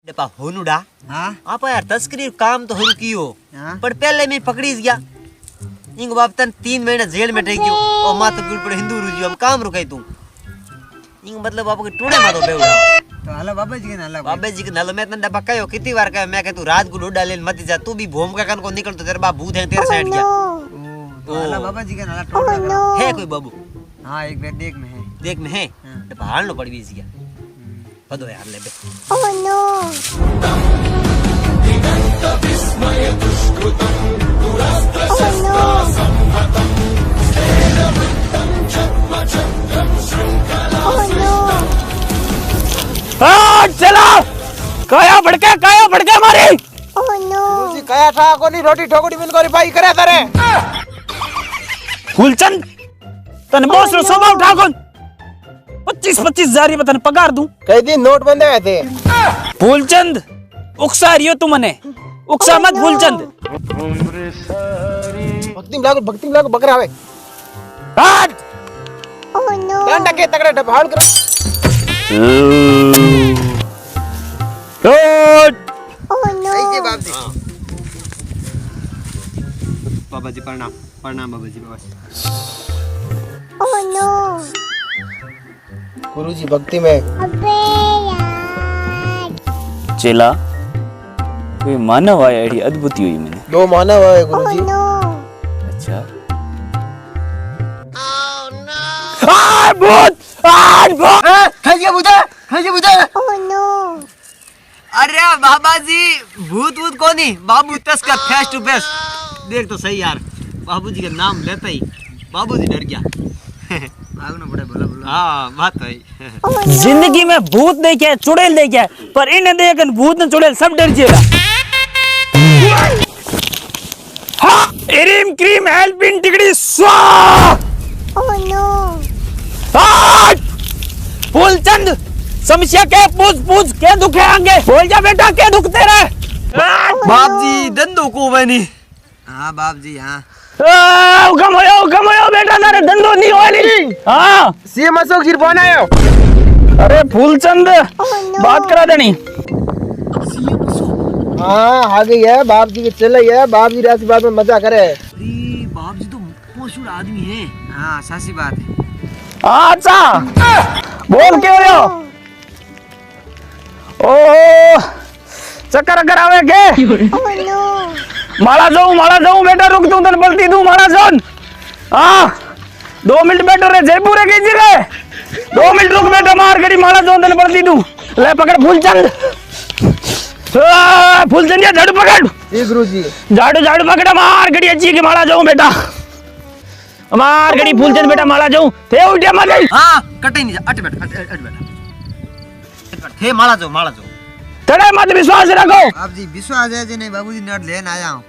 डपा होनुडा हाँ आप यार तस्करी काम तो हरु कियो हाँ पर पहले में पकड़ी गया इंग बाप तन 3 महीने जेल में टेक्यो और मां तो गुड़ पर हिंदू रुजियो हम काम रुकाई तू इंग मतलब आप के टूणे मारो बेउडा तो हलो बाबा जी के नाला बाबे जी के नल में तन डबा कयो कितनी बार कहे मैं के तू रात को डोडा लेन मत जा तू भी भूम का कन को निकल तो तेरे बाप भूत है तेरे साइड गया तो हलो बाबा जी के नाला टोड़ लगा है कोई बाबू हाँ एक बेड देख में है देख में है हाँ। डबा हाल नो पड़ी बीस गया बदो यार ले बे चला काया भड़के मारी जी कया था को नहीं रोटी ठोकड़ी मिल को रिपाई करे तारे फूलचंद तन बॉस रो स्वभाव ठाकुर 25 हजार बतन पगार दूं कई दिन नोट बंद आए थे फूलचंद उकसा रियो तू मने उकसा मत फूलचंद भक्ति में लागो बकरा आवे हट डंडा के तगड़े ढबाड़ कर सही के बाप जी बाबा जी प्रणाम प्रणाम बाबा जी बाबा गुरुजी भक्ति में चेला कोई मानव आया एडी अद्भुत हुई मैंने दो मानव है गुरुजी अच्छा भूत है बुझे अरे बाबा जी भूत भूत कोनी बाबू तस्कर फेस टू फेस देख तो सही यार बाबू जी का नाम लेते ही बाबू जी डर गया भागना पड़े बोला बोला हाँ बात है जिंदगी में भूत देखे चुड़ैल देखे पर इन्हें देखन भूत न चुड़ैल सब डर जेला हाँ एरिम क्रीम हेल्पिंग टिकड़ी स्वाहा फूलचंद समस्या के पूछ के दुखे आंगे बोल जा बेटा के दुखते रहे बाप जी दंदो को बनी हाँ बाप जी हाँ गम होयो बेटा तारे धंधो नहीं होली हाँ सीएम अशोक जी फोन आयो अरे फूलचंद बात करा देनी हाँ आ गई है बाप जी के चले है बाप जी राशि बात में मजा करे अरे बाप जी तो मशहूर आदमी है हाँ सासी बात है अच्छा बोल के हो ओ चक्कर अगर आवे के माला जाऊं बेटा रुक तू तन बोलती तू माला जोन हाँ 2 मिनट बैठो रे जयपुर के जी रे 2 मिनट रुक बेटा मार करी माला जोन तन बोलती तू ले पकड़ फूलचंद फूलचंद ये झाड़ू पकड़ जी गुरुजी झाड़ू पकड़ मार करी अच्छी की माला जाऊं बेटा मार गड़ी फूलचंद बेटा माला जाऊं थे उठे मत हाँ कटे नहीं जा अट बेटा हे माला जो तेरे मत विश्वास रखो आप जी विश्वास है जी नहीं बाबूजी नट लेन आया हूँ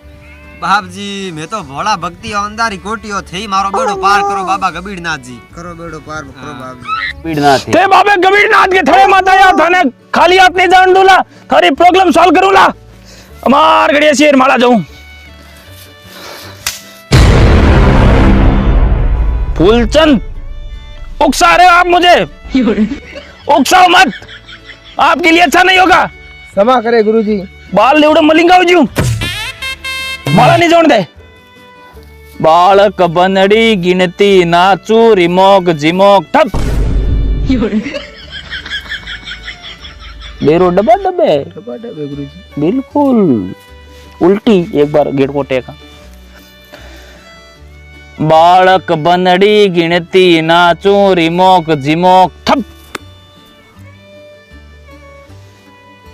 बाप जी मैं तो भोला भक्ति अंधारी कोटियो थे मारो बेड़ो पार करो बाबा कबीरनाथ जी करो बेड़ो पार करो बाप जी कबीरनाथ ते बाबे कबीरनाथ के थे मत आया थाने खाली हाथ नहीं जान दूला थारी प्रॉब्लम सॉल्व करूला मार गड़ी शेर माला जाऊं फूलचंद उकसा रहे हो आप मुझे उकसाओ मत आपके लिए अच्छा नहीं होगा क्षमा करे गुरुजी बाल लेवड़ो मलिंगाओ जी माला नहीं जोड़ दे बालक बनड़ी गिनती नाचू रिमोक जिमोक ठप बेरो डब्बे गुरुजी बिल्कुल उल्टी एक बार गेट को टेका बालक बनड़ी गिनती नाचू रिमोक जिमोक ठप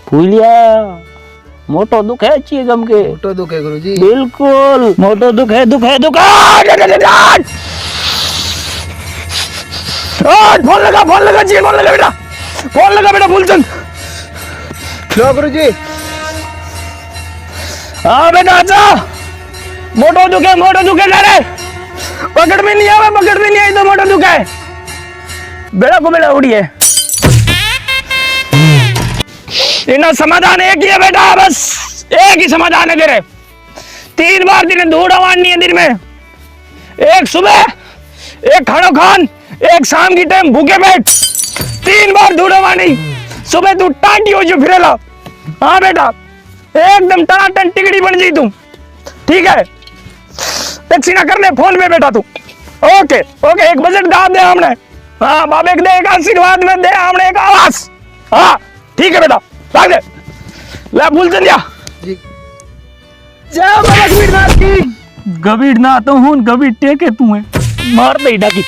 फूलिया मोटो दुख है अच्छी गम के मोटो दुख है गुरुजी बिल्कुल मोटो दुख है फोन लगा बेटा फूलचंद लो गुरुजी हाँ बेटा अच्छा मोटो दुख है रे पकड़ में नहीं आई तो मोटो दुख है बेड़ा को बेड़ा उड़ी है इना समाधान एक ही है बेटा बस एक ही समाधान है तेरे 3 बार दिन धूड़ मारनी है दिन में एक सुबह एक खानो खान एक शाम की टाइम भूखे बैठ 3 बार धूड़ मारनी सुबह तू टांटी हो जो फिरेला हाँ बेटा, एकदम टनाटन टिकड़ी बन जी तुम, ठीक है। टैक्सी ना करने फोन में बेटा तू। ओके ओके, एक बजट दाब दे हमने। हाँ बाबे के दे एक आशीर्वाद में दे हमने एक आवाज। हाँ ठीक है बेटा, लाग दे। ले भूल चलिया जी। जय बाबा गबीरनाथ की। गबीरनाथ तो हूँ, गबीर टेके तू है, मार दे डाकी।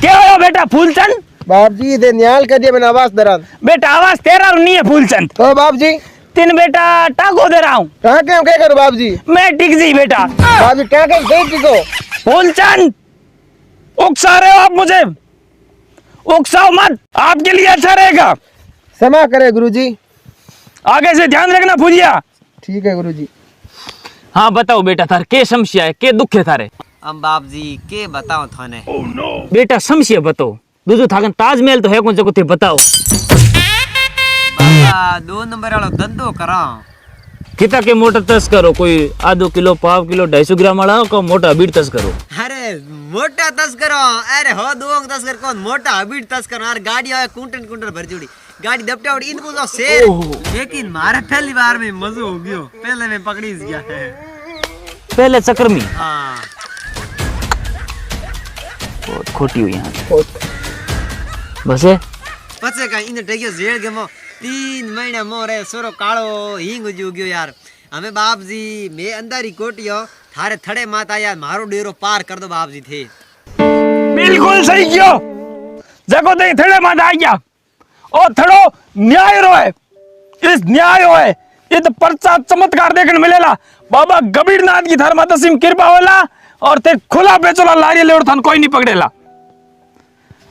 क्या हो बेटा फूलचंद? बाप जी दे न्याल कर दिया मैंने आवाज दरान। बेटा आवाज तेरा नहीं है फूलचंद, तो बाप जी तीन बेटा टाको दे रहा हूँ। कहाँ के क्या करो बाप जी? मैं टिक जी बेटा। बाप जी क्या कर गई किसको? फूलचंद उकसा रहे हो आप मुझे, उकसाओ मत, आपके लिए अच्छा रहेगा। क्षमा करे गुरुजी। आगे से ध्यान रखना फूजिया। ठीक है गुरुजी। हाँ बताओ बेटा, थार के समस्या है, के दुख है थारे? हम बाप जी के बताओ थाने। बेटा समस्या बताओ, दूसरो थाकन ताजमहल तो है कौन सा, बताओ। बाबा 2 नंबर वाला धंधो करा। कितना के मोटा तस करो, कोई आधो किलो, पाव किलो, 250 ग्राम वाला को मोटा बीट तस करो। अरे मोटा तस्कर, अरे हो दो तस्कर कौन मोटा हबीट तस्कर। और गाड़ी आवे कुंटन कुंटन भर जुड़ी गाड़ी दबटे उड़ी इनको तो शेर। लेकिन मारे पहली बार में मजो हो गयो, पहले में पकड़ी गया है। पहले चक्कर में हाँ बहुत खोटी हुई यहाँ बस है। पछे का इन टेगियो जेल के मो 3 महीना मोरे सोरो कालो हिंग जो गयो यार। हमें बाप जी मैं अंदर ही कोटियो थारे थड़े माता यार मारो डेरो पार कर दो बाप जी थे। बिल्कुल सही कियो, जगो ते थड़े माता आ गया और थड़ो न्याय रोए, इस न्याय होए ये तो परचा चमत्कार देखने मिलेला। बाबा गबीरनाथ की थार माता सिम कृपा होला और ते खुला बेचोला लारी ले और थान कोई नहीं पकड़ेला।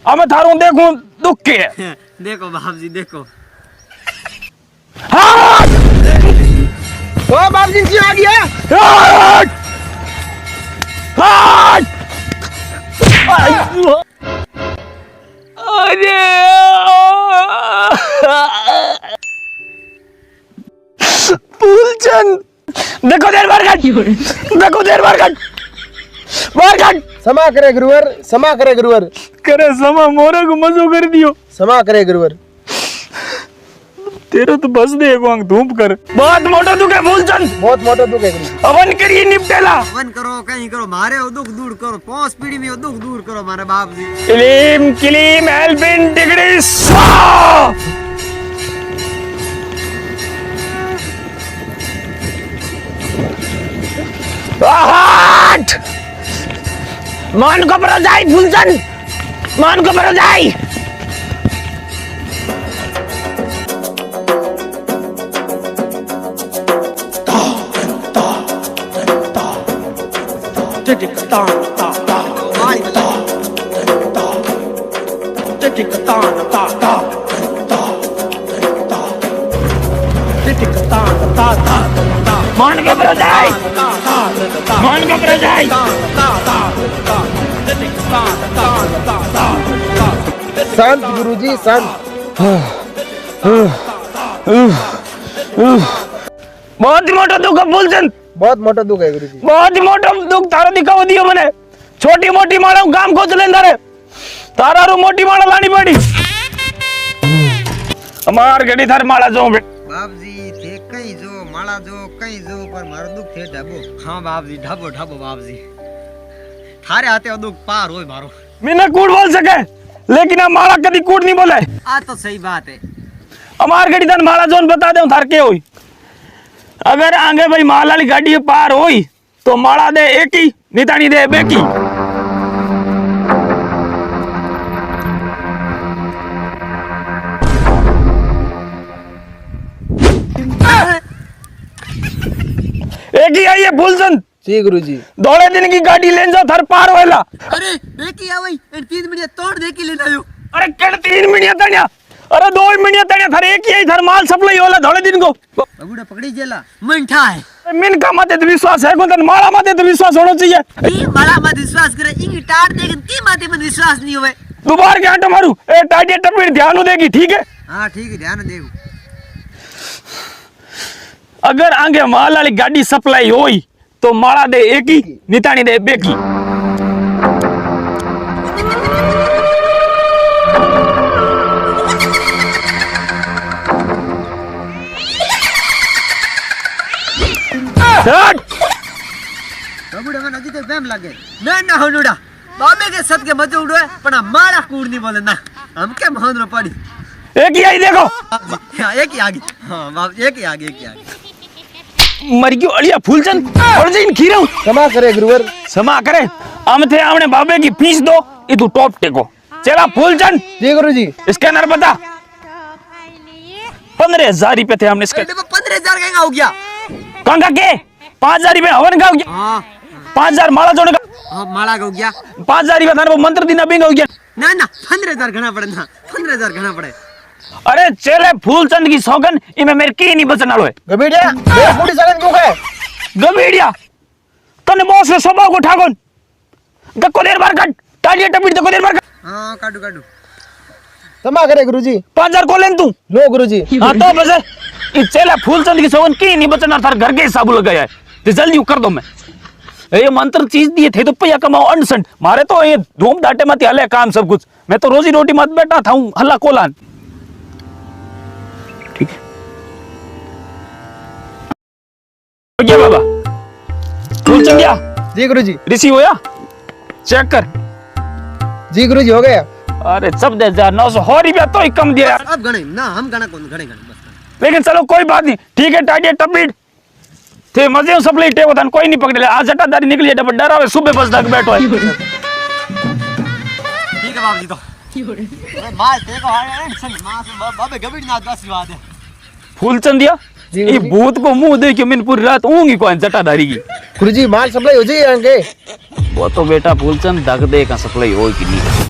अब मैं थारू देखूं दुख के है। देखो बाप जी देखो। हाँ ओ बाप जी जी आ गया। हाँ! हाँ! अरे फूलचंद देखो देर बार कट, देखो देर बार कट, बार कट। क्षमा करे गुरुवर, क्षमा करे गुरुवर, करे समा मोरे को मजो कर दियो। क्षमा करे गुरुवर। तेरे तो बस दे को धूप कर। बहुत मोटा दुख है फूलचंद, बहुत मोटा दुख है गुरुजी। अवन करिए निपटेला। वन करो कहीं करो मारे वो दुख दूर करो, 5 पीढ़ी में वो दुख दूर करो मारे बाप जी। किलीम किलीम एल्बिन टिगड़ी स्वाहा। आहट मान को पर जाई फूलचंद, मान को पर जाई। मान के पर जाई, मान के पर जाई। शांत गुरुजी शांत। बहुत ही मोटा दुख है फूलचंद, बहुत मोटा दुख है गुरुजी। बहुत ही मोटा दुख थारा दिखाओ दियो मने। छोटी मोटी माड़ा काम खोज लेंदा रे, तारा रो मोटी माड़ा लानी पड़ी। हमार गड़ी थार माड़ा जो बाप जी थे कहीं जो माला जो कहीं जो पर मारो दुख थे ढबो। हाँ बाप जी ढबो ढबो बाप जी थारे आते हो दुख पार होए मारो। मैंने कूट बोल सके लेकिन हम माड़ा कभी कूट नहीं बोले। आ तो सही बात है। हमार गड़ी थार माड़ा जोन बता दे थार के होई। अगर आगे भाई माल वाली गाड़ी पार होई तो माड़ा दे एक ही, नितानी दे बेकी। एक ही आई है फूलचंद। जी गुरुजी। दौड़े दिन की गाड़ी ले जाओ थार पार होएला। अरे देखी आ भाई 3 मिनट तोड़ दे के ले आयो। अरे केड़ 3 मिनट तण्या, अरे 2 मिनट तण्या थार एक ही आई थार माल सप्लाई होला दौड़े दिन को। बबूड़ा पकड़ी जेला मंठा है। मिन का माते तो विश्वास है कोन माला माते तो विश्वास होना चाहिए। ई माला मत विश्वास करे, इंगी टाट देगन ती माते में विश्वास नहीं होवे। दोबारा के आटा मारू ए टाटे टपीर ध्यान देगी, ठीक है? हां ठीक है ध्यान देगो। अगर आगे माल वाली गाड़ी सप्लाई होई तो माला दे एक ही, नितानी दे बेकी। हट बाबूड़ा मन अजी तो बेम लागे ना होनुड़ा बाबे के सद के मजे उड़े पण आ मारा कूड़ नहीं बोले ना हम के मोहन रो पड़ी एक ही आई देखो एक ही आगे हां बाप एक ही आगे मर गयो अड़िया फूलचंद और जइन खीरो क्षमा करे गुरुवर क्षमा करे हम थे हमने बाबे की फीस दो ये तू टॉप टेको चला फूलचंद जी गुरुजी स्कैनर बता 15,000 रुपए थे हमने इसके 15,000 कहेंगे हो गया कंगा के 5,000 रुपए हवन का हो गया हां 5,000 माला जोड़ने का हां माला का हो गया 5,000 रुपए थाने वो मंत्र देना बिंग हो गया ना 15,000 घना पड़े ना 15,000 घना पड़े अरे चले फूलचंद की सौगन इमे मेरे की नहीं बचन आलो है गबीड़िया मेरा पूरी सगन क्यों है गबीड़िया तने बॉस ने स्वभाव को ठाकोन गक्को देर बार काट टालिया टपीट दको देर बार काट हां काटू क्षमा करे गुरुजी 5,000 को लेन तू लो गुरुजी हां तो बस ये चले फूलचंद की सौगन की नहीं बचन थार घर के हिसाब लगाया है तो जल्दी कर दो मैं ये मंत्र चीज दिए थे तो पैया कमाओ अनसंट मारे तो ये धूम डाटे मत हले काम सब कुछ मैं तो रोजी रोटी मत बैठा था हूं हल्ला कोलान ठीक है हो गया बाबा फूलचंद गया जी गुरुजी रिसीव होया चेक कर जी गुरुजी हो गया अरे 14,900 हो रुपया तो ही कम दिया यार अब गणे ना हम गणा कौन गणे बस लेकिन चलो कोई बात नहीं ठीक है टाइट टपीट थे मजे सप्लाई टेको थान कोई नहीं पकड़े आज जटादारी निकली है डर आवे सुबह बस तक बैठो है ठीक है बाबू जी तो अरे मार देखो हां मां से बाबे गबीड़ ना आशीर्वाद है फूलचंद दिया ये भूत को मुंह देख के मैंने पूरी रात ऊँगी कौन जटाधारी की गुरुजी माल सप्लाई हो जाए आगे वो तो बेटा फूलचंद धक दे का सप्लाई हो कि नहीं